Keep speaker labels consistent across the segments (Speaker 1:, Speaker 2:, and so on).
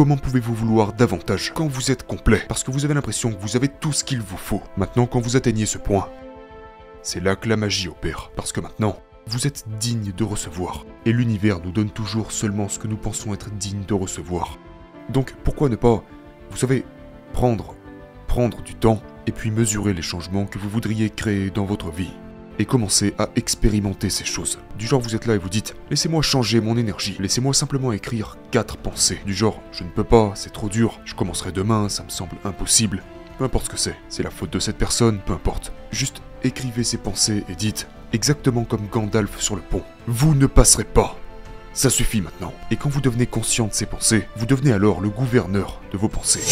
Speaker 1: comment pouvez-vous vouloir davantage quand vous êtes complet? Parce que vous avez l'impression que vous avez tout ce qu'il vous faut. Maintenant, quand vous atteignez ce point, c'est là que la magie opère. Parce que maintenant, vous êtes digne de recevoir. Et l'univers nous donne toujours seulement ce que nous pensons être digne de recevoir. Donc, pourquoi ne pas, vous savez, prendre du temps et puis mesurer les changements que vous voudriez créer dans votre vie. Et commencer à expérimenter ces choses. Du genre, vous êtes là et vous dites « Laissez-moi changer mon énergie. Laissez-moi simplement écrire 4 pensées. » Du genre « Je ne peux pas, c'est trop dur. Je commencerai demain, ça me semble impossible. » Peu importe ce que c'est la faute de cette personne, peu importe. Juste écrivez ces pensées et dites, exactement comme Gandalf sur le pont, « Vous ne passerez pas. » Ça suffit maintenant. Et quand vous devenez conscient de ces pensées, vous devenez alors le gouverneur de vos pensées.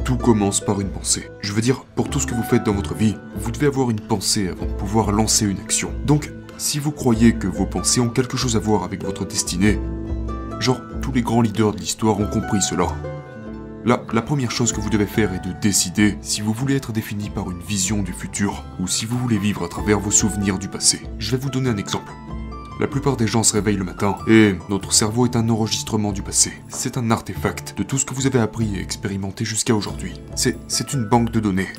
Speaker 1: Tout commence par une pensée. Je veux dire, pour tout ce que vous faites dans votre vie, vous devez avoir une pensée avant de pouvoir lancer une action. Donc, si vous croyez que vos pensées ont quelque chose à voir avec votre destinée, genre, tous les grands leaders de l'histoire ont compris cela. Là, la première chose que vous devez faire est de décider si vous voulez être défini par une vision du futur ou si vous voulez vivre à travers vos souvenirs du passé. Je vais vous donner un exemple. La plupart des gens se réveillent le matin et notre cerveau est un enregistrement du passé. C'est un artefact de tout ce que vous avez appris et expérimenté jusqu'à aujourd'hui. C'est une banque de données.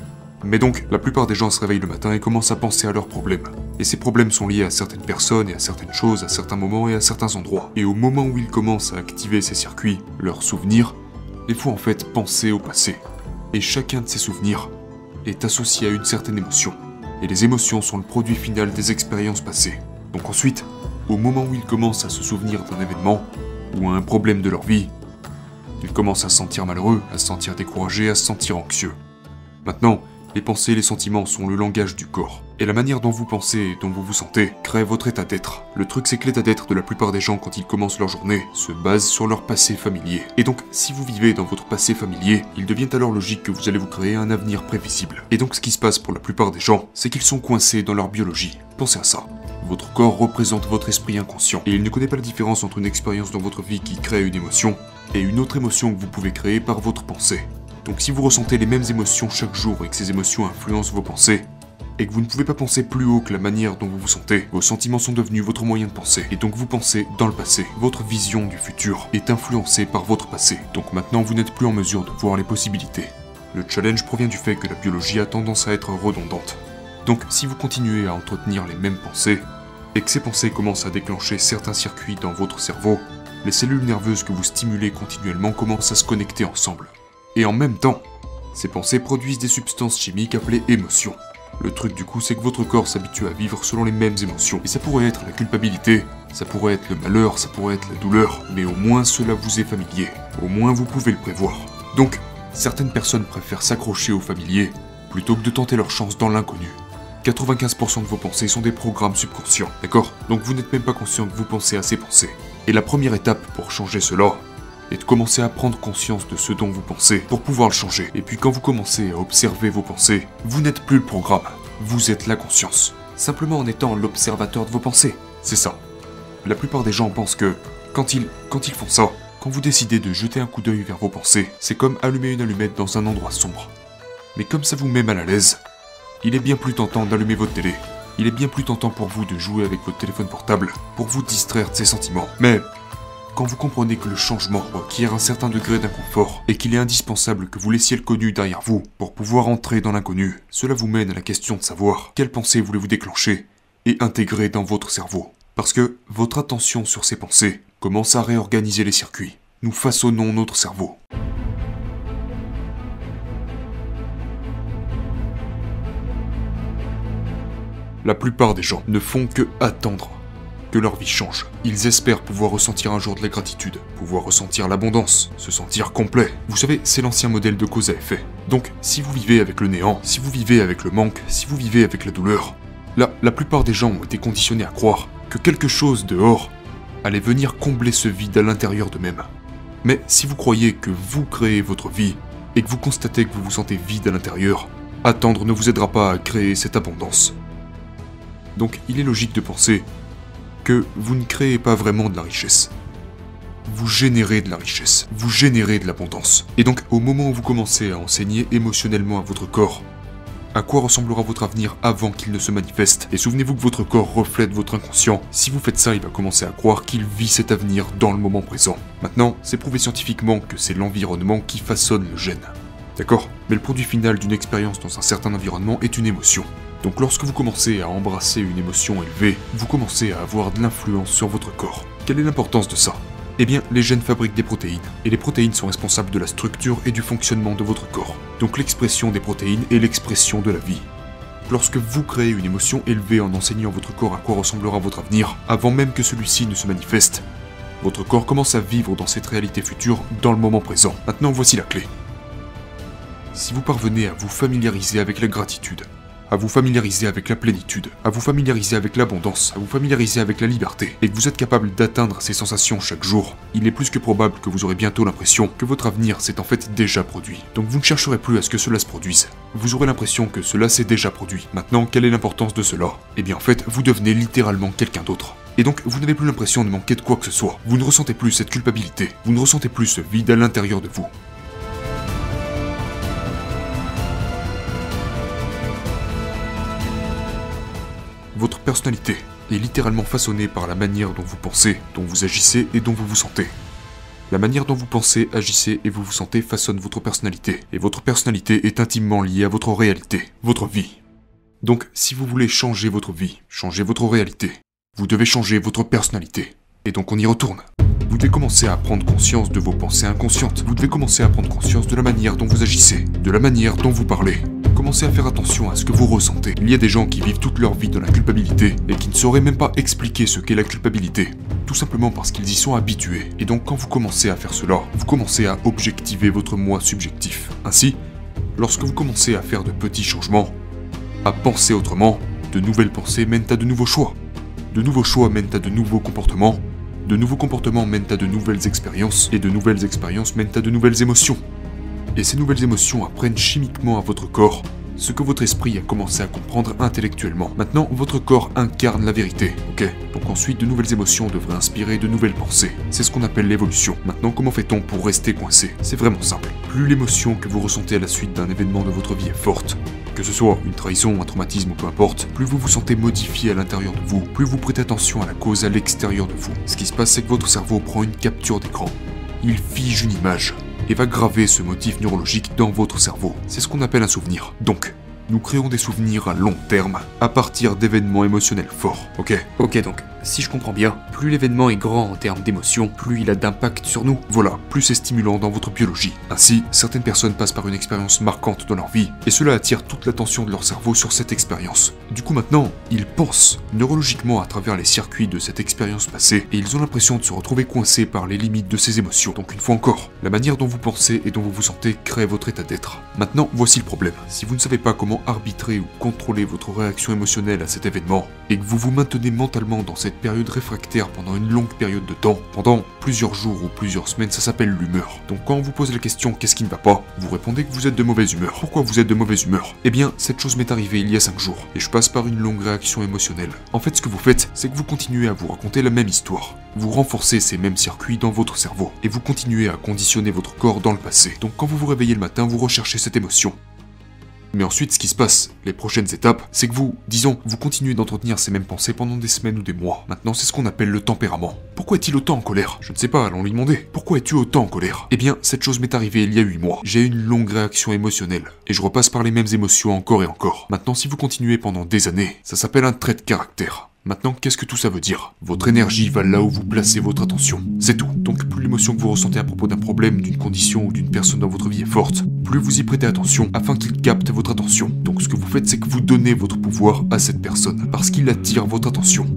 Speaker 1: Mais donc, la plupart des gens se réveillent le matin et commencent à penser à leurs problèmes. Et ces problèmes sont liés à certaines personnes et à certaines choses, à certains moments et à certains endroits. Et au moment où ils commencent à activer ces circuits, leurs souvenirs, il faut en fait penser au passé. Et chacun de ces souvenirs est associé à une certaine émotion. Et les émotions sont le produit final des expériences passées. Donc ensuite, au moment où ils commencent à se souvenir d'un événement ou à un problème de leur vie, ils commencent à se sentir malheureux, à se sentir découragés, à se sentir anxieux. Maintenant, les pensées et les sentiments sont le langage du corps. Et la manière dont vous pensez et dont vous vous sentez crée votre état d'être. Le truc, c'est que l'état d'être de la plupart des gens quand ils commencent leur journée se base sur leur passé familier. Et donc, si vous vivez dans votre passé familier, il devient alors logique que vous allez vous créer un avenir prévisible. Et donc, ce qui se passe pour la plupart des gens, c'est qu'ils sont coincés dans leur biologie. Pensez à ça. Votre corps représente votre esprit inconscient. Et il ne connaît pas la différence entre une expérience dans votre vie qui crée une émotion et une autre émotion que vous pouvez créer par votre pensée. Donc si vous ressentez les mêmes émotions chaque jour et que ces émotions influencent vos pensées, et que vous ne pouvez pas penser plus haut que la manière dont vous vous sentez, vos sentiments sont devenus votre moyen de penser, et donc vous pensez dans le passé. Votre vision du futur est influencée par votre passé, donc maintenant vous n'êtes plus en mesure de voir les possibilités. Le challenge provient du fait que la biologie a tendance à être redondante. Donc si vous continuez à entretenir les mêmes pensées, et que ces pensées commencent à déclencher certains circuits dans votre cerveau, les cellules nerveuses que vous stimulez continuellement commencent à se connecter ensemble. Et en même temps, ces pensées produisent des substances chimiques appelées émotions. Le truc du coup, c'est que votre corps s'habitue à vivre selon les mêmes émotions. Et ça pourrait être la culpabilité, ça pourrait être le malheur, ça pourrait être la douleur, mais au moins cela vous est familier. Au moins vous pouvez le prévoir. Donc, certaines personnes préfèrent s'accrocher au familier plutôt que de tenter leur chance dans l'inconnu. 95% de vos pensées sont des programmes subconscients, d'accord? Donc vous n'êtes même pas conscient que vous pensez à ces pensées. Et la première étape pour changer cela est de commencer à prendre conscience de ce dont vous pensez pour pouvoir le changer. Et puis quand vous commencez à observer vos pensées, vous n'êtes plus le programme, vous êtes la conscience. Simplement en étant l'observateur de vos pensées. C'est ça. La plupart des gens pensent que quand ils font ça, quand vous décidez de jeter un coup d'œil vers vos pensées, c'est comme allumer une allumette dans un endroit sombre. Mais comme ça vous met mal à l'aise, il est bien plus tentant d'allumer votre télé. Il est bien plus tentant pour vous de jouer avec votre téléphone portable, pour vous distraire de ces sentiments. Mais quand vous comprenez que le changement requiert un certain degré d'inconfort et qu'il est indispensable que vous laissiez le connu derrière vous pour pouvoir entrer dans l'inconnu, cela vous mène à la question de savoir quelles pensées voulez-vous déclencher et intégrer dans votre cerveau. Parce que votre attention sur ces pensées commence à réorganiser les circuits. Nous façonnons notre cerveau. La plupart des gens ne font que attendre que leur vie change. Ils espèrent pouvoir ressentir un jour de la gratitude, pouvoir ressentir l'abondance, se sentir complet. Vous savez, c'est l'ancien modèle de cause à effet. Donc, si vous vivez avec le néant, si vous vivez avec le manque, si vous vivez avec la douleur, la plupart des gens ont été conditionnés à croire que quelque chose dehors allait venir combler ce vide à l'intérieur d'eux-mêmes. Mais si vous croyez que vous créez votre vie et que vous constatez que vous vous sentez vide à l'intérieur, attendre ne vous aidera pas à créer cette abondance. Donc, il est logique de penser que vous ne créez pas vraiment de la richesse. Vous générez de la richesse, vous générez de l'abondance. Et donc, au moment où vous commencez à enseigner émotionnellement à votre corps à quoi ressemblera votre avenir avant qu'il ne se manifeste. Et souvenez-vous que votre corps reflète votre inconscient. Si vous faites ça, il va commencer à croire qu'il vit cet avenir dans le moment présent. Maintenant, c'est prouvé scientifiquement que c'est l'environnement qui façonne le gène. D'accord? Mais le produit final d'une expérience dans un certain environnement est une émotion. Donc lorsque vous commencez à embrasser une émotion élevée, vous commencez à avoir de l'influence sur votre corps. Quelle est l'importance de ça? Eh bien, les gènes fabriquent des protéines, et les protéines sont responsables de la structure et du fonctionnement de votre corps. Donc l'expression des protéines est l'expression de la vie. Lorsque vous créez une émotion élevée en enseignant à votre corps à quoi ressemblera votre avenir, avant même que celui-ci ne se manifeste, votre corps commence à vivre dans cette réalité future dans le moment présent. Maintenant, voici la clé. Si vous parvenez à vous familiariser avec la gratitude, à vous familiariser avec la plénitude, à vous familiariser avec l'abondance, à vous familiariser avec la liberté, et que vous êtes capable d'atteindre ces sensations chaque jour, il est plus que probable que vous aurez bientôt l'impression que votre avenir s'est en fait déjà produit. Donc vous ne chercherez plus à ce que cela se produise. Vous aurez l'impression que cela s'est déjà produit. Maintenant, quelle est l'importance de cela? Eh bien en fait, vous devenez littéralement quelqu'un d'autre. Et donc, vous n'avez plus l'impression de manquer de quoi que ce soit. Vous ne ressentez plus cette culpabilité. Vous ne ressentez plus ce vide à l'intérieur de vous. Votre personnalité est littéralement façonnée par la manière dont vous pensez, dont vous agissez et dont vous vous sentez. La manière dont vous pensez, agissez et vous vous sentez façonne votre personnalité. Et votre personnalité est intimement liée à votre réalité, votre vie. Donc, si vous voulez changer votre vie, changer votre réalité, vous devez changer votre personnalité. Et donc on y retourne. Vous devez commencer à prendre conscience de vos pensées inconscientes. Vous devez commencer à prendre conscience de la manière dont vous agissez, de la manière dont vous parlez. Commencez à faire attention à ce que vous ressentez. Il y a des gens qui vivent toute leur vie dans la culpabilité et qui ne sauraient même pas expliquer ce qu'est la culpabilité. Tout simplement parce qu'ils y sont habitués. Et donc quand vous commencez à faire cela, vous commencez à objectiver votre moi subjectif. Ainsi, lorsque vous commencez à faire de petits changements, à penser autrement, de nouvelles pensées mènent à de nouveaux choix. De nouveaux choix mènent à de nouveaux comportements. De nouveaux comportements mènent à de nouvelles expériences. Et de nouvelles expériences mènent à de nouvelles émotions. Et ces nouvelles émotions apprennent chimiquement à votre corps ce que votre esprit a commencé à comprendre intellectuellement. Maintenant, votre corps incarne la vérité, ok? Donc ensuite, de nouvelles émotions devraient inspirer de nouvelles pensées. C'est ce qu'on appelle l'évolution. Maintenant, comment fait-on pour rester coincé? C'est vraiment simple. Plus l'émotion que vous ressentez à la suite d'un événement de votre vie est forte, que ce soit une trahison, un traumatisme ou peu importe, plus vous vous sentez modifié à l'intérieur de vous, plus vous prêtez attention à la cause à l'extérieur de vous. Ce qui se passe, c'est que votre cerveau prend une capture d'écran. Il fige une image et va graver ce motif neurologique dans votre cerveau. C'est ce qu'on appelle un souvenir. Donc, nous créons des souvenirs à long terme, à partir d'événements émotionnels forts, ok?
Speaker 2: Ok, donc, si je comprends bien, plus l'événement est grand en termes d'émotion, plus il a d'impact sur nous.
Speaker 1: Voilà, plus c'est stimulant dans votre biologie. Ainsi, certaines personnes passent par une expérience marquante dans leur vie, et cela attire toute l'attention de leur cerveau sur cette expérience. Du coup maintenant, ils pensent neurologiquement à travers les circuits de cette expérience passée, et ils ont l'impression de se retrouver coincés par les limites de ces émotions. Donc une fois encore, la manière dont vous pensez et dont vous vous sentez crée votre état d'être. Maintenant, voici le problème. Si vous ne savez pas comment arbitrer ou contrôler votre réaction émotionnelle à cet événement, et que vous vous maintenez mentalement dans cette période réfractaire pendant une longue période de temps, pendant plusieurs jours ou plusieurs semaines, ça s'appelle l'humeur. Donc quand on vous pose la question qu'est-ce qui ne va pas, vous répondez que vous êtes de mauvaise humeur. Pourquoi vous êtes de mauvaise humeur? Eh bien, cette chose m'est arrivée il y a 5 jours, et je passe par une longue réaction émotionnelle. En fait, ce que vous faites, c'est que vous continuez à vous raconter la même histoire. Vous renforcez ces mêmes circuits dans votre cerveau, et vous continuez à conditionner votre corps dans le passé. Donc quand vous vous réveillez le matin, vous recherchez cette émotion. Mais ensuite, ce qui se passe, les prochaines étapes, c'est que vous continuez d'entretenir ces mêmes pensées pendant des semaines ou des mois. Maintenant, c'est ce qu'on appelle le tempérament. Pourquoi est-il autant en colère? Je ne sais pas, allons lui demander. Pourquoi es-tu autant en colère? Eh bien, cette chose m'est arrivée il y a 8 mois. J'ai eu une longue réaction émotionnelle, et je repasse par les mêmes émotions encore et encore. Maintenant, si vous continuez pendant des années, ça s'appelle un trait de caractère. Maintenant, qu'est-ce que tout ça veut dire? Votre énergie va là où vous placez votre attention. C'est tout. Donc plus l'émotion que vous ressentez à propos d'un problème, d'une condition ou d'une personne dans votre vie est forte, plus vous y prêtez attention afin qu'il capte votre attention. Donc ce que vous faites, c'est que vous donnez votre pouvoir à cette personne, parce qu'il attire votre attention.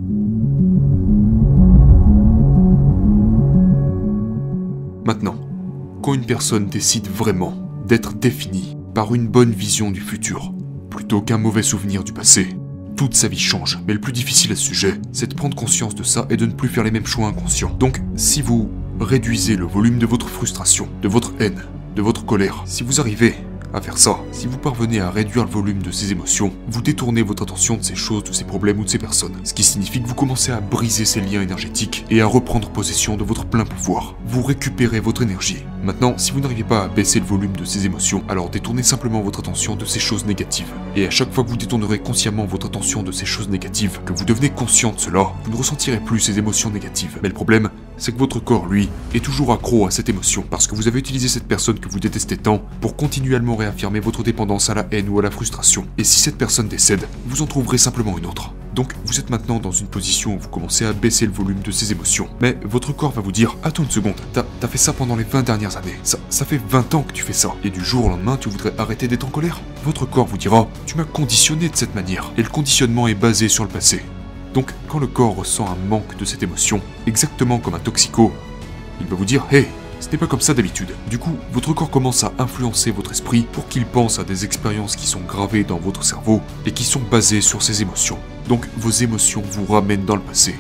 Speaker 1: Maintenant, quand une personne décide vraiment d'être définie par une bonne vision du futur, plutôt qu'un mauvais souvenir du passé, toute sa vie change, mais le plus difficile à ce sujet, c'est de prendre conscience de ça et de ne plus faire les mêmes choix inconscients. Donc, si vous réduisez le volume de votre frustration, de votre haine, de votre colère, si vous arrivez à faire ça, si vous parvenez à réduire le volume de ces émotions, vous détournez votre attention de ces choses, de ces problèmes ou de ces personnes. Ce qui signifie que vous commencez à briser ces liens énergétiques et à reprendre possession de votre plein pouvoir. Vous récupérez votre énergie. Maintenant, si vous n'arrivez pas à baisser le volume de ces émotions, alors détournez simplement votre attention de ces choses négatives. Et à chaque fois que vous détournerez consciemment votre attention de ces choses négatives, que vous devenez conscient de cela, vous ne ressentirez plus ces émotions négatives. Mais le problème, c'est que votre corps, lui, est toujours accro à cette émotion, parce que vous avez utilisé cette personne que vous détestez tant pour continuellement réaffirmer votre dépendance à la haine ou à la frustration. Et si cette personne décède, vous en trouverez simplement une autre. Donc, vous êtes maintenant dans une position où vous commencez à baisser le volume de ces émotions. Mais votre corps va vous dire, attends une seconde, t'as fait ça pendant les 20 dernières années. Ça fait 20 ans que tu fais ça. Et du jour au lendemain, tu voudrais arrêter d'être en colère? Votre corps vous dira, tu m'as conditionné de cette manière. Et le conditionnement est basé sur le passé. Donc, quand le corps ressent un manque de cette émotion, exactement comme un toxico, il va vous dire, hey, ce n'est pas comme ça d'habitude. Du coup, votre corps commence à influencer votre esprit pour qu'il pense à des expériences qui sont gravées dans votre cerveau et qui sont basées sur ces émotions. Donc, vos émotions vous ramènent dans le passé.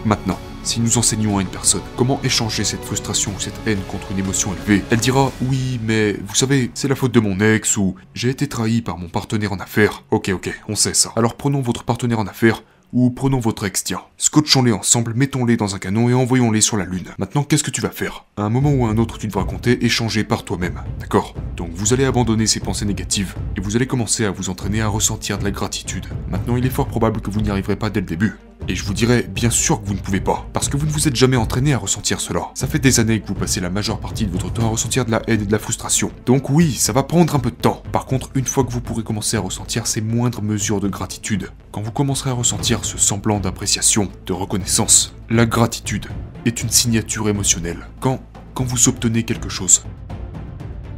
Speaker 1: Maintenant, si nous enseignons à une personne comment échanger cette frustration ou cette haine contre une émotion élevée, elle dira « Oui, mais vous savez, c'est la faute de mon ex » ou « J'ai été trahi par mon partenaire en affaires ». Ok, on sait ça. Alors prenons votre partenaire en affaires, ou prenons votre ex, tiens. Scotchons-les ensemble, mettons-les dans un canon et envoyons-les sur la lune. Maintenant, qu'est-ce que tu vas faire? À un moment ou à un autre, tu devras compter et changer par toi-même. D'accord? Donc vous allez abandonner ces pensées négatives et vous allez commencer à vous entraîner à ressentir de la gratitude. Maintenant, il est fort probable que vous n'y arriverez pas dès le début. Et je vous dirais bien sûr que vous ne pouvez pas, parce que vous ne vous êtes jamais entraîné à ressentir cela. Ça fait des années que vous passez la majeure partie de votre temps à ressentir de la haine et de la frustration. Donc oui, ça va prendre un peu de temps. Par contre, une fois que vous pourrez commencer à ressentir ces moindres mesures de gratitude, quand vous commencerez à ressentir ce semblant d'appréciation, de reconnaissance, la gratitude est une signature émotionnelle. Quand vous obtenez quelque chose,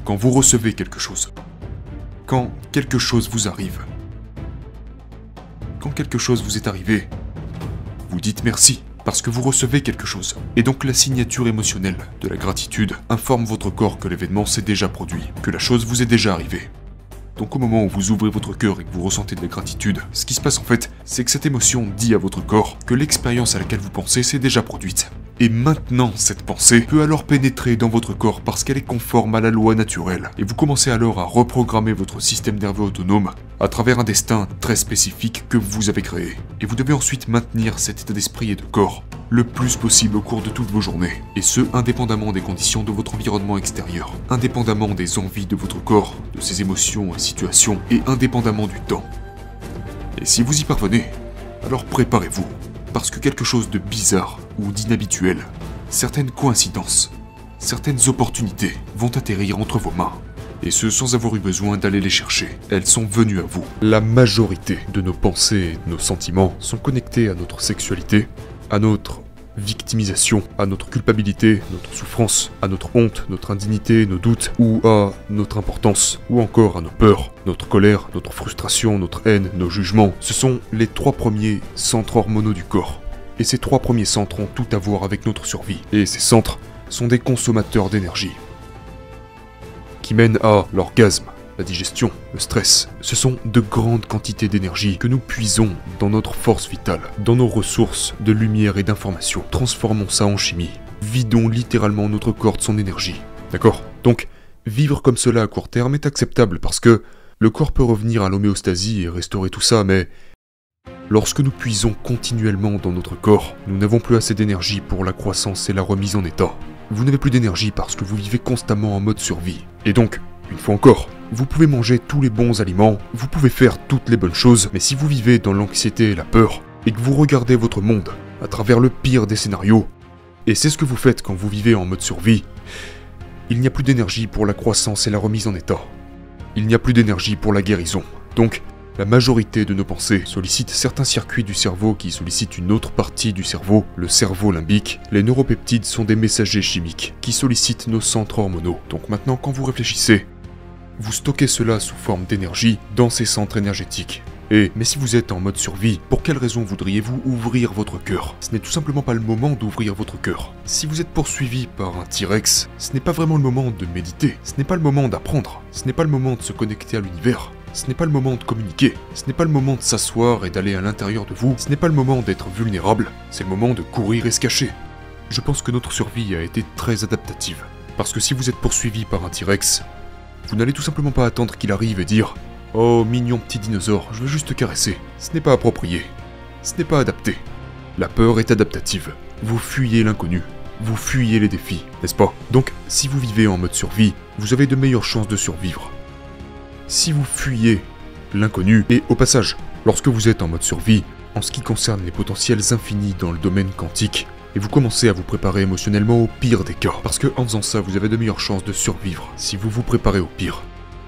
Speaker 1: quand vous recevez quelque chose, quand quelque chose vous arrive, quand quelque chose vous est arrivé, vous dites merci, parce que vous recevez quelque chose. Et donc la signature émotionnelle de la gratitude informe votre corps que l'événement s'est déjà produit, que la chose vous est déjà arrivée. Donc au moment où vous ouvrez votre cœur et que vous ressentez de la gratitude, ce qui se passe en fait, c'est que cette émotion dit à votre corps que l'expérience à laquelle vous pensez s'est déjà produite. Et maintenant, cette pensée peut alors pénétrer dans votre corps parce qu'elle est conforme à la loi naturelle. Et vous commencez alors à reprogrammer votre système nerveux autonome à travers un destin très spécifique que vous avez créé. Et vous devez ensuite maintenir cet état d'esprit et de corps le plus possible au cours de toutes vos journées. Et ce, indépendamment des conditions de votre environnement extérieur, indépendamment des envies de votre corps, de ses émotions et situations, et indépendamment du temps. Et si vous y parvenez, alors préparez-vous. Parce que quelque chose de bizarre ou d'inhabituel, certaines coïncidences, certaines opportunités vont atterrir entre vos mains. Et ce sans avoir eu besoin d'aller les chercher. Elles sont venues à vous. La majorité de nos pensées et de nos sentiments sont connectés à notre sexualité, à notre victimisation, à notre culpabilité, notre souffrance, à notre honte, notre indignité, nos doutes, ou à notre importance, ou encore à nos peurs, notre colère, notre frustration, notre haine, nos jugements. Ce sont les 3 premiers centres hormonaux du corps. Et ces 3 premiers centres ont tout à voir avec notre survie. Et ces centres sont des consommateurs d'énergie, qui mènent à l'orgasme, la digestion, le stress. Ce sont de grandes quantités d'énergie que nous puisons dans notre force vitale, dans nos ressources de lumière et d'information. Transformons ça en chimie. Vidons littéralement notre corps de son énergie. D'accord? Donc, vivre comme cela à court terme est acceptable parce que le corps peut revenir à l'homéostasie et restaurer tout ça, mais lorsque nous puisons continuellement dans notre corps, nous n'avons plus assez d'énergie pour la croissance et la remise en état. Vous n'avez plus d'énergie parce que vous vivez constamment en mode survie. Et donc, une fois encore, vous pouvez manger tous les bons aliments, vous pouvez faire toutes les bonnes choses, mais si vous vivez dans l'anxiété et la peur, et que vous regardez votre monde à travers le pire des scénarios, et c'est ce que vous faites quand vous vivez en mode survie, il n'y a plus d'énergie pour la croissance et la remise en état. Il n'y a plus d'énergie pour la guérison. Donc, la majorité de nos pensées sollicitent certains circuits du cerveau qui sollicitent une autre partie du cerveau, le cerveau limbique. Les neuropeptides sont des messagers chimiques qui sollicitent nos centres hormonaux. Donc maintenant, quand vous réfléchissez, vous stockez cela sous forme d'énergie dans ces centres énergétiques. Mais si vous êtes en mode survie, pour quelle raison voudriez-vous ouvrir votre cœur? Ce n'est tout simplement pas le moment d'ouvrir votre cœur. Si vous êtes poursuivi par un T-Rex, ce n'est pas vraiment le moment de méditer, ce n'est pas le moment d'apprendre, ce n'est pas le moment de se connecter à l'univers. Ce n'est pas le moment de communiquer, ce n'est pas le moment de s'asseoir et d'aller à l'intérieur de vous, ce n'est pas le moment d'être vulnérable, c'est le moment de courir et se cacher. Je pense que notre survie a été très adaptative. Parce que si vous êtes poursuivi par un T-Rex, vous n'allez tout simplement pas attendre qu'il arrive et dire « Oh, mignon petit dinosaure, je veux juste te caresser ». Ce n'est pas approprié, ce n'est pas adapté. La peur est adaptative, vous fuyez l'inconnu. vous fuyez les défis, n'est-ce pas? Donc, si vous vivez en mode survie, vous avez de meilleures chances de survivre. Si vous fuyez l'inconnu, et au passage, lorsque vous êtes en mode survie, en ce qui concerne les potentiels infinis dans le domaine quantique, et vous commencez à vous préparer émotionnellement au pire des cas, parce que en faisant ça, vous avez de meilleures chances de survivre, si vous vous préparez au pire.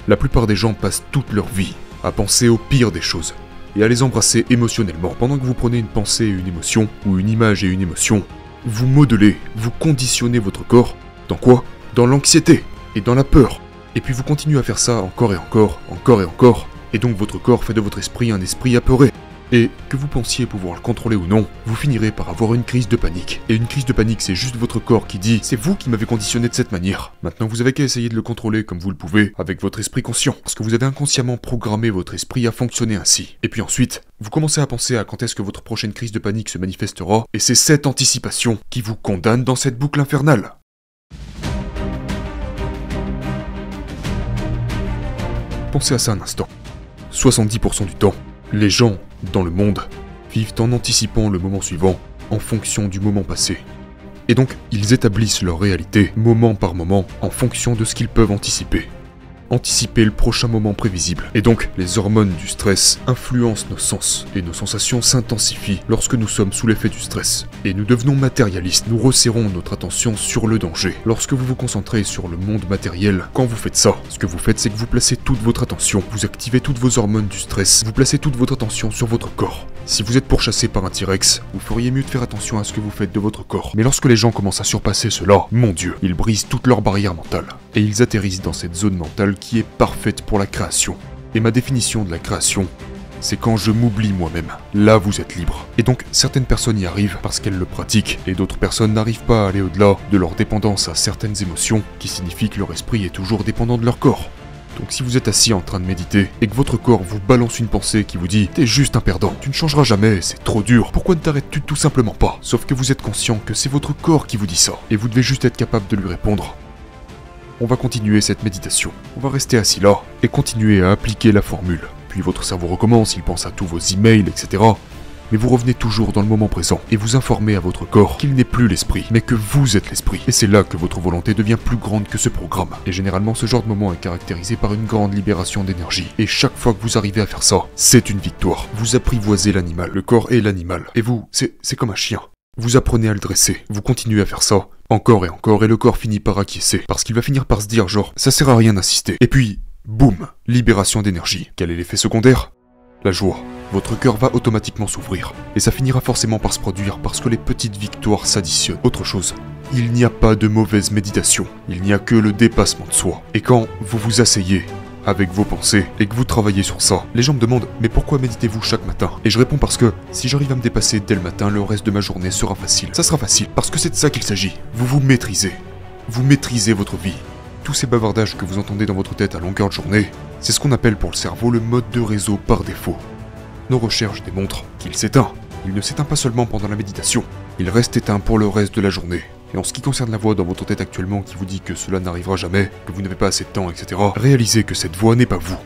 Speaker 1: La plupart des gens passent toute leur vie à penser au pire des choses, et à les embrasser émotionnellement. Pendant que vous prenez une pensée et une émotion, ou une image et une émotion, vous modelez, vous conditionnez votre corps, dans quoi? Dans l'anxiété, et dans la peur. Et puis vous continuez à faire ça encore et encore, encore et encore, et donc votre corps fait de votre esprit un esprit apeuré. Et que vous pensiez pouvoir le contrôler ou non, vous finirez par avoir une crise de panique. Et une crise de panique, c'est juste votre corps qui dit « C'est vous qui m'avez conditionné de cette manière. Maintenant, vous avez qu'à essayer de le contrôler comme vous le pouvez, avec votre esprit conscient. Parce que vous avez inconsciemment programmé votre esprit à fonctionner ainsi. Et puis ensuite, vous commencez à penser à quand est-ce que votre prochaine crise de panique se manifestera, et c'est cette anticipation qui vous condamne dans cette boucle infernale. Pensez à ça un instant. 70% du temps, les gens dans le monde vivent en anticipant le moment suivant en fonction du moment passé. Et donc, ils établissent leur réalité moment par moment en fonction de ce qu'ils peuvent anticiper. Anticiper le prochain moment prévisible. Et donc, les hormones du stress influencent nos sens et nos sensations s'intensifient lorsque nous sommes sous l'effet du stress. Et nous devenons matérialistes, nous resserrons notre attention sur le danger. Lorsque vous vous concentrez sur le monde matériel, quand vous faites ça, ce que vous faites c'est que vous placez toute votre attention, vous activez toutes vos hormones du stress, vous placez toute votre attention sur votre corps. Si vous êtes pourchassé par un T-Rex, vous feriez mieux de faire attention à ce que vous faites de votre corps. Mais lorsque les gens commencent à surpasser cela, mon Dieu, ils brisent toutes leurs barrières mentales. Et ils atterrissent dans cette zone mentale qui est parfaite pour la création. Et ma définition de la création, c'est quand je m'oublie moi-même. Là, vous êtes libre. Et donc, certaines personnes y arrivent parce qu'elles le pratiquent, et d'autres personnes n'arrivent pas à aller au-delà de leur dépendance à certaines émotions, qui signifie que leur esprit est toujours dépendant de leur corps. Donc si vous êtes assis en train de méditer, et que votre corps vous balance une pensée qui vous dit « T'es juste un perdant, tu ne changeras jamais, c'est trop dur, pourquoi ne t'arrêtes-tu tout simplement pas ?» Sauf que vous êtes conscient que c'est votre corps qui vous dit ça, et vous devez juste être capable de lui répondre. On va continuer cette méditation. On va rester assis là, et continuer à appliquer la formule. Puis votre cerveau recommence, il pense à tous vos emails, etc. Mais vous revenez toujours dans le moment présent, et vous informez à votre corps qu'il n'est plus l'esprit, mais que vous êtes l'esprit. Et c'est là que votre volonté devient plus grande que ce programme. Et généralement, ce genre de moment est caractérisé par une grande libération d'énergie. Et chaque fois que vous arrivez à faire ça, c'est une victoire. Vous apprivoisez l'animal, le corps est l'animal. Et vous, c'est comme un chien. Vous apprenez à le dresser, vous continuez à faire ça, encore, et le corps finit par acquiescer. Parce qu'il va finir par se dire genre, ça sert à rien d'insister. Et puis, boum, libération d'énergie. Quel est l'effet secondaire? La joie. Votre cœur va automatiquement s'ouvrir. Et ça finira forcément par se produire parce que les petites victoires s'additionnent. Autre chose, il n'y a pas de mauvaise méditation. Il n'y a que le dépassement de soi. Et quand vous vous asseyez avec vos pensées et que vous travaillez sur ça, les gens me demandent « Mais pourquoi méditez-vous chaque matin ?» Et je réponds parce que si j'arrive à me dépasser dès le matin, le reste de ma journée sera facile. Ça sera facile parce que c'est de ça qu'il s'agit. Vous vous maîtrisez. Vous maîtrisez votre vie. Tous ces bavardages que vous entendez dans votre tête à longueur de journée, c'est ce qu'on appelle pour le cerveau le mode de réseau par défaut. Nos recherches démontrent qu'il s'éteint. Il ne s'éteint pas seulement pendant la méditation, il reste éteint pour le reste de la journée. Et en ce qui concerne la voix dans votre tête actuellement qui vous dit que cela n'arrivera jamais, que vous n'avez pas assez de temps, etc., réalisez que cette voix n'est pas vous.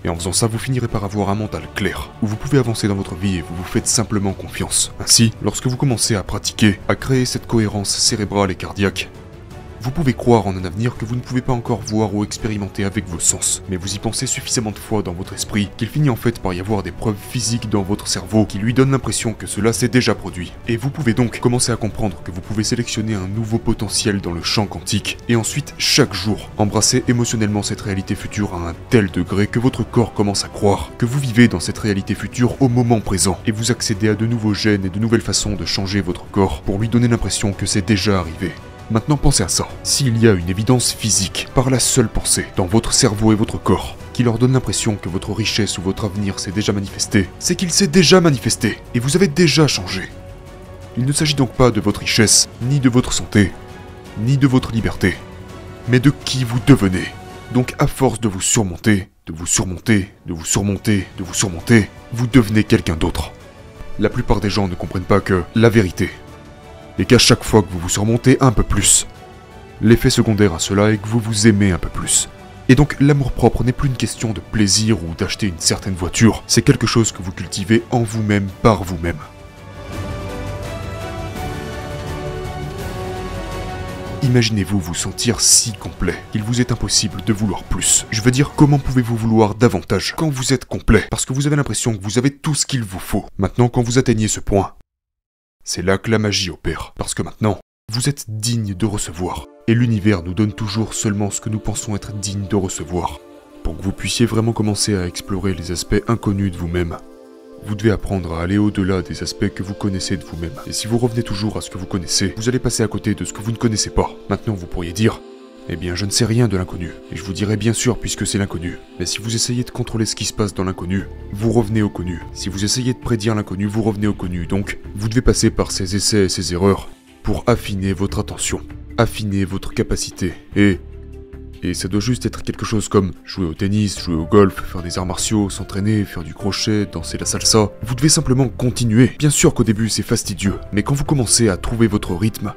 Speaker 1: Et en faisant ça, vous finirez par avoir un mental clair, où vous pouvez avancer dans votre vie et vous vous faites simplement confiance. Ainsi, lorsque vous commencez à pratiquer, à créer cette cohérence cérébrale et cardiaque, vous pouvez croire en un avenir que vous ne pouvez pas encore voir ou expérimenter avec vos sens, mais vous y pensez suffisamment de fois dans votre esprit qu'il finit en fait par y avoir des preuves physiques dans votre cerveau qui lui donnent l'impression que cela s'est déjà produit. Et vous pouvez donc commencer à comprendre que vous pouvez sélectionner un nouveau potentiel dans le champ quantique, et ensuite, chaque jour, embrasser émotionnellement cette réalité future à un tel degré que votre corps commence à croire que vous vivez dans cette réalité future au moment présent, et vous accédez à de nouveaux gènes et de nouvelles façons de changer votre corps pour lui donner l'impression que c'est déjà arrivé. Maintenant pensez à ça. S'il y a une évidence physique, par la seule pensée, dans votre cerveau et votre corps, qui leur donne l'impression que votre richesse ou votre avenir s'est déjà manifesté, c'est qu'il s'est déjà manifesté, et vous avez déjà changé. Il ne s'agit donc pas de votre richesse, ni de votre santé, ni de votre liberté, mais de qui vous devenez. Donc à force de vous surmonter, de vous surmonter, de vous surmonter, de vous surmonter, vous devenez quelqu'un d'autre. La plupart des gens ne comprennent pas que la vérité, et qu'à chaque fois que vous vous surmontez un peu plus, l'effet secondaire à cela est que vous vous aimez un peu plus. Et donc l'amour-propre n'est plus une question de plaisir ou d'acheter une certaine voiture, c'est quelque chose que vous cultivez en vous-même par vous-même. imaginez-vous vous sentir si complet qu'il vous est impossible de vouloir plus. Je veux dire, comment pouvez-vous vouloir davantage quand vous êtes complet? Parce que vous avez l'impression que vous avez tout ce qu'il vous faut. Maintenant, quand vous atteignez ce point, c'est là que la magie opère. Parce que maintenant, vous êtes digne de recevoir. Et l'univers nous donne toujours seulement ce que nous pensons être digne de recevoir. Pour que vous puissiez vraiment commencer à explorer les aspects inconnus de vous-même, vous devez apprendre à aller au-delà des aspects que vous connaissez de vous-même. Et si vous revenez toujours à ce que vous connaissez, vous allez passer à côté de ce que vous ne connaissez pas. Maintenant, vous pourriez dire, eh bien, je ne sais rien de l'inconnu. Et je vous dirai bien sûr puisque c'est l'inconnu. Mais si vous essayez de contrôler ce qui se passe dans l'inconnu, vous revenez au connu. Si vous essayez de prédire l'inconnu, vous revenez au connu. Donc, vous devez passer par ces essais et ces erreurs pour affiner votre attention, affiner votre capacité. Et ça doit juste être quelque chose comme jouer au tennis, jouer au golf, faire des arts martiaux, s'entraîner, faire du crochet, danser la salsa. Vous devez simplement continuer. Bien sûr qu'au début c'est fastidieux, mais quand vous commencez à trouver votre rythme...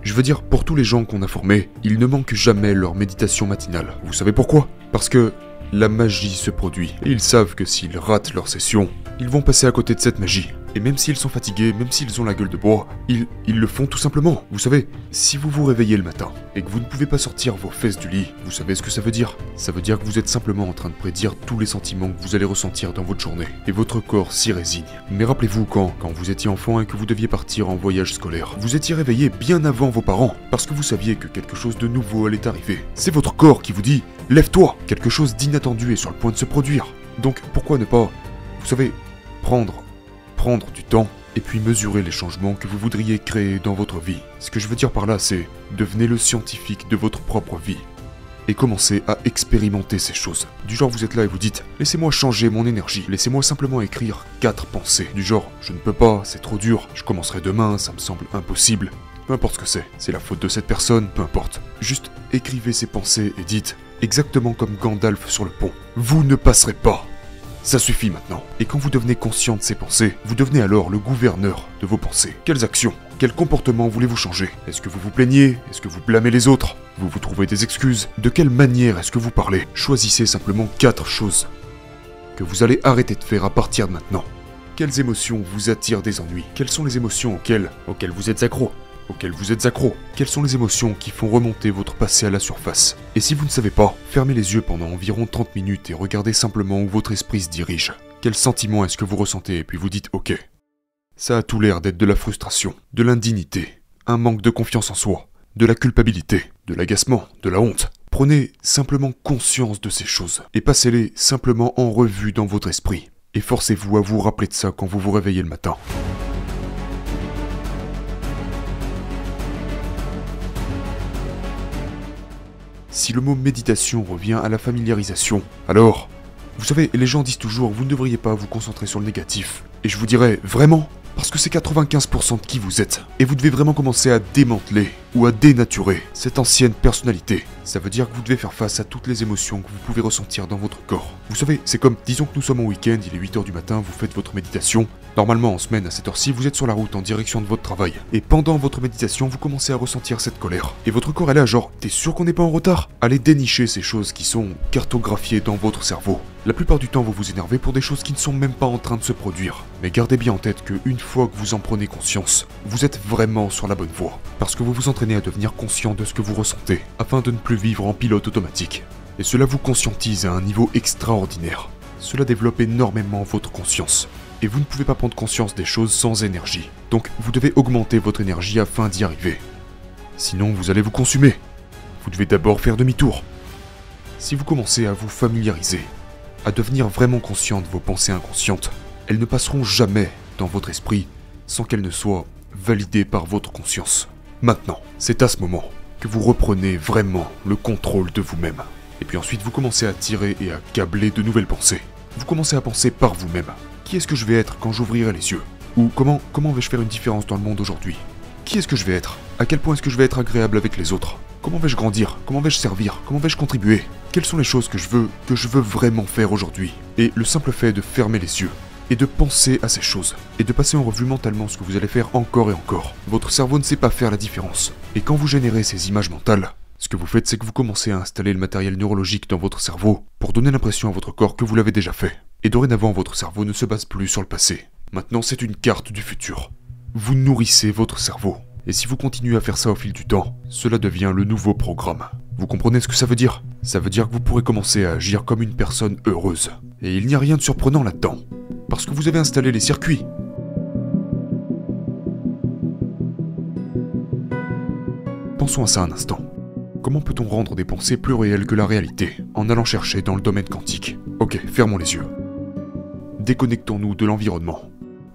Speaker 1: Je veux dire, pour tous les gens qu'on a formés, ils ne manquent jamais leur méditation matinale. Vous savez pourquoi? Parce que la magie se produit. Et ils savent que s'ils ratent leur session, ils vont passer à côté de cette magie. Et même s'ils sont fatigués, même s'ils ont la gueule de bois, ils le font tout simplement. Vous savez, si vous vous réveillez le matin et que vous ne pouvez pas sortir vos fesses du lit, vous savez ce que ça veut dire? Ça veut dire que vous êtes simplement en train de prédire tous les sentiments que vous allez ressentir dans votre journée. Et votre corps s'y résigne. Mais rappelez-vous quand vous étiez enfant et que vous deviez partir en voyage scolaire, vous étiez réveillé bien avant vos parents, parce que vous saviez que quelque chose de nouveau allait arriver. C'est votre corps qui vous dit « Lève-toi !» Quelque chose d'inattendu est sur le point de se produire. Donc pourquoi ne pas, vous savez, prendre du temps et puis mesurer les changements que vous voudriez créer dans votre vie. Ce que je veux dire par là, c'est devenez le scientifique de votre propre vie et commencez à expérimenter ces choses. Du genre, vous êtes là et vous dites « Laissez-moi changer mon énergie, laissez-moi simplement écrire 4 pensées. » Du genre « Je ne peux pas, c'est trop dur, je commencerai demain, ça me semble impossible. » Peu importe ce que c'est la faute de cette personne, peu importe. Juste écrivez ces pensées et dites, exactement comme Gandalf sur le pont, « Vous ne passerez pas !» Ça suffit maintenant. Et quand vous devenez conscient de ces pensées, vous devenez alors le gouverneur de vos pensées. Quelles actions, quels comportements voulez-vous changer? Est-ce que vous vous plaignez? Est-ce que vous blâmez les autres? Vous vous trouvez des excuses? De quelle manière est-ce que vous parlez? Choisissez simplement 4 choses que vous allez arrêter de faire à partir de maintenant. Quelles émotions vous attirent des ennuis? Quelles sont les émotions auxquelles vous êtes accro? Quelles sont les émotions qui font remonter votre passé à la surface? Et si vous ne savez pas, fermez les yeux pendant environ 30 minutes et regardez simplement où votre esprit se dirige. Quel sentiment est-ce que vous ressentez? Et puis vous dites ok. Ça a tout l'air d'être de la frustration, de l'indignité, un manque de confiance en soi, de la culpabilité, de l'agacement, de la honte. Prenez simplement conscience de ces choses et passez-les simplement en revue dans votre esprit. Et forcez-vous à vous rappeler de ça quand vous vous réveillez le matin. Si le mot méditation revient à la familiarisation, alors, vous savez, les gens disent toujours, vous ne devriez pas vous concentrer sur le négatif. Et je vous dirais, vraiment? Parce que c'est 95% de qui vous êtes. Et vous devez vraiment commencer à démanteler ou à dénaturer cette ancienne personnalité. Ça veut dire que vous devez faire face à toutes les émotions que vous pouvez ressentir dans votre corps. Vous savez, c'est comme, disons que nous sommes au week-end, il est 8h du matin, vous faites votre méditation. Normalement, en semaine, à cette heure-ci, vous êtes sur la route en direction de votre travail. Et pendant votre méditation, vous commencez à ressentir cette colère. Et votre corps est là, genre, t'es sûr qu'on n'est pas en retard? Allez dénicher ces choses qui sont cartographiées dans votre cerveau. La plupart du temps, vous vous énervez pour des choses qui ne sont même pas en train de se produire. Mais gardez bien en tête qu'une fois que vous en prenez conscience, vous êtes vraiment sur la bonne voie. Parce que vous vous entraînez à devenir conscient de ce que vous ressentez, afin de ne plus vivre en pilote automatique. Et cela vous conscientise à un niveau extraordinaire. Cela développe énormément votre conscience. Et vous ne pouvez pas prendre conscience des choses sans énergie. Donc vous devez augmenter votre énergie afin d'y arriver. Sinon vous allez vous consumer. Vous devez d'abord faire demi-tour. Si vous commencez à vous familiariser, à devenir vraiment conscient de vos pensées inconscientes, elles ne passeront jamais dans votre esprit sans qu'elles ne soient validées par votre conscience. Maintenant, c'est à ce moment que vous reprenez vraiment le contrôle de vous-même. Et puis ensuite vous commencez à tirer et à câbler de nouvelles pensées. Vous commencez à penser par vous-même. Qui est-ce que je vais être quand j'ouvrirai les yeux? Ou comment vais-je faire une différence dans le monde aujourd'hui? Qui est-ce que je vais être? À quel point est-ce que je vais être agréable avec les autres? Comment vais-je grandir? Comment vais-je servir? Comment vais-je contribuer? Quelles sont les choses que je veux vraiment faire aujourd'hui? Et le simple fait de fermer les yeux, et de penser à ces choses, et de passer en revue mentalement ce que vous allez faire encore et encore. Votre cerveau ne sait pas faire la différence. Et quand vous générez ces images mentales, ce que vous faites, c'est que vous commencez à installer le matériel neurologique dans votre cerveau pour donner l'impression à votre corps que vous l'avez déjà fait. Et dorénavant, votre cerveau ne se base plus sur le passé. Maintenant, c'est une carte du futur. Vous nourrissez votre cerveau. Et si vous continuez à faire ça au fil du temps, cela devient le nouveau programme. Vous comprenez ce que ça veut dire? Ça veut dire que vous pourrez commencer à agir comme une personne heureuse. Et il n'y a rien de surprenant là-dedans. Parce que vous avez installé les circuits. Pensons à ça un instant. Comment peut-on rendre des pensées plus réelles que la réalité en allant chercher dans le domaine quantique? Ok, fermons les yeux. Déconnectons-nous de l'environnement.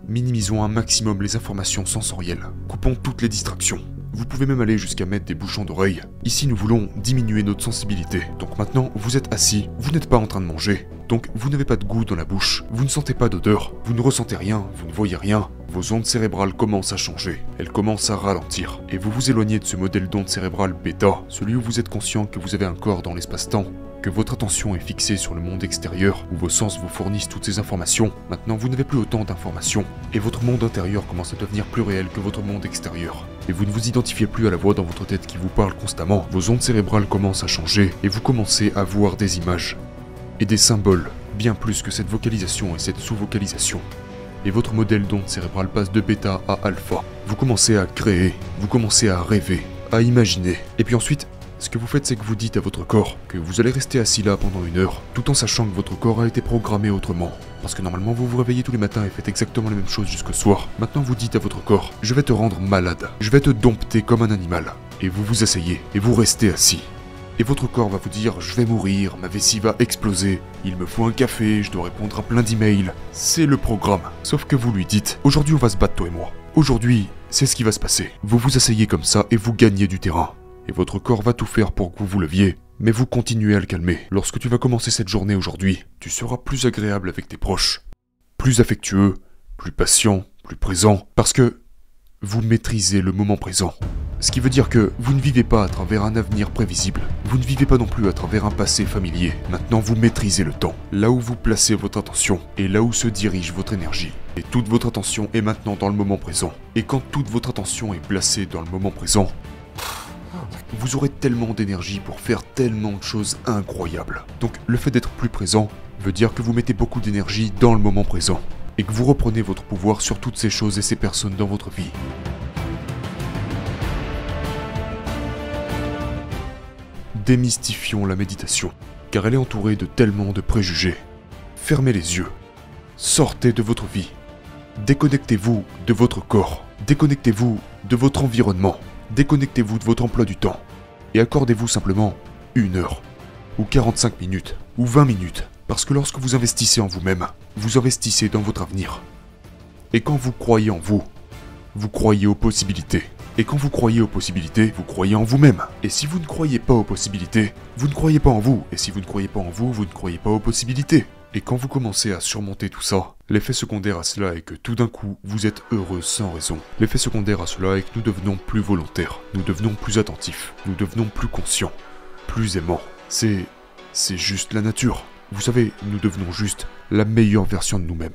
Speaker 1: Minimisons un maximum les informations sensorielles. Coupons toutes les distractions. Vous pouvez même aller jusqu'à mettre des bouchons d'oreilles. Ici, nous voulons diminuer notre sensibilité. Donc maintenant, vous êtes assis, vous n'êtes pas en train de manger. Donc vous n'avez pas de goût dans la bouche, vous ne sentez pas d'odeur, vous ne ressentez rien, vous ne voyez rien. Vos ondes cérébrales commencent à changer, elles commencent à ralentir. Et vous vous éloignez de ce modèle d'onde cérébrale bêta, celui où vous êtes conscient que vous avez un corps dans l'espace-temps, que votre attention est fixée sur le monde extérieur, où vos sens vous fournissent toutes ces informations. Maintenant, vous n'avez plus autant d'informations, et votre monde intérieur commence à devenir plus réel que votre monde extérieur. Et vous ne vous identifiez plus à la voix dans votre tête qui vous parle constamment. Vos ondes cérébrales commencent à changer, et vous commencez à voir des images et des symboles, bien plus que cette vocalisation et cette sous-vocalisation. Et votre modèle d'onde cérébrale passe de bêta à alpha. Vous commencez à créer, vous commencez à rêver, à imaginer. Et puis ensuite, ce que vous faites, c'est que vous dites à votre corps que vous allez rester assis là pendant 1 heure, tout en sachant que votre corps a été programmé autrement. Parce que normalement, vous vous réveillez tous les matins et faites exactement la même chose jusqu'au soir. Maintenant, vous dites à votre corps, je vais te rendre malade, je vais te dompter comme un animal. Et vous vous asseyez, et vous restez assis. Et votre corps va vous dire, je vais mourir, ma vessie va exploser, il me faut un café, je dois répondre à plein d'emails. C'est le programme. Sauf que vous lui dites, aujourd'hui on va se battre toi et moi. Aujourd'hui, c'est ce qui va se passer. Vous vous asseyez comme ça et vous gagnez du terrain. Et votre corps va tout faire pour que vous vous leviez, mais vous continuez à le calmer. Lorsque tu vas commencer cette journée aujourd'hui, tu seras plus agréable avec tes proches, plus affectueux, plus patient, plus présent, parce que vous maîtrisez le moment présent. Ce qui veut dire que vous ne vivez pas à travers un avenir prévisible, vous ne vivez pas non plus à travers un passé familier. Maintenant vous maîtrisez le temps, là où vous placez votre attention, et là où se dirige votre énergie. Et toute votre attention est maintenant dans le moment présent. Et quand toute votre attention est placée dans le moment présent, vous aurez tellement d'énergie pour faire tellement de choses incroyables. Donc le fait d'être plus présent veut dire que vous mettez beaucoup d'énergie dans le moment présent, et que vous reprenez votre pouvoir sur toutes ces choses et ces personnes dans votre vie. Démystifions la méditation, car elle est entourée de tellement de préjugés. Fermez les yeux. Sortez de votre vie. Déconnectez-vous de votre corps. Déconnectez-vous de votre environnement. Déconnectez-vous de votre emploi du temps. Et accordez-vous simplement 1 heure, ou 45 minutes, ou 20 minutes. Parce que lorsque vous investissez en vous-même, vous investissez dans votre avenir. Et quand vous croyez en vous, vous croyez aux possibilités. Et quand vous croyez aux possibilités, vous croyez en vous-même. Et si vous ne croyez pas aux possibilités, vous ne croyez pas en vous. Et si vous ne croyez pas en vous, vous ne croyez pas aux possibilités. Et quand vous commencez à surmonter tout ça, l'effet secondaire à cela est que tout d'un coup, vous êtes heureux sans raison. L'effet secondaire à cela est que nous devenons plus volontaires, nous devenons plus attentifs, nous devenons plus conscients, plus aimants. C'est juste la nature. Vous savez, nous devenons juste la meilleure version de nous-mêmes.